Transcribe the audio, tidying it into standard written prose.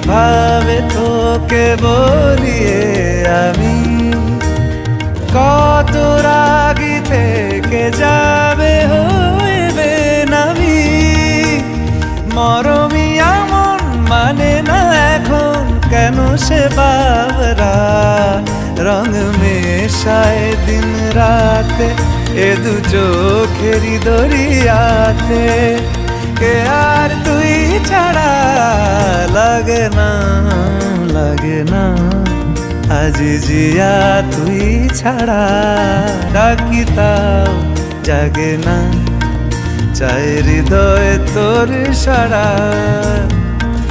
কিভাবে তোকে বলিয়ে আমি কত রাগি থেকে যাবে হইবে নামি মরমি এমন মানে না এখন কেন সে বাবরা রং মেশায় দিন রাতে এ দু চোখেরই দরিয়াতে কে আর তুই ছাড়া লাগে না আজ জিয়া তুই ছাড়া ডাকি তাও জাগে না চাই হৃদয় তোর সারা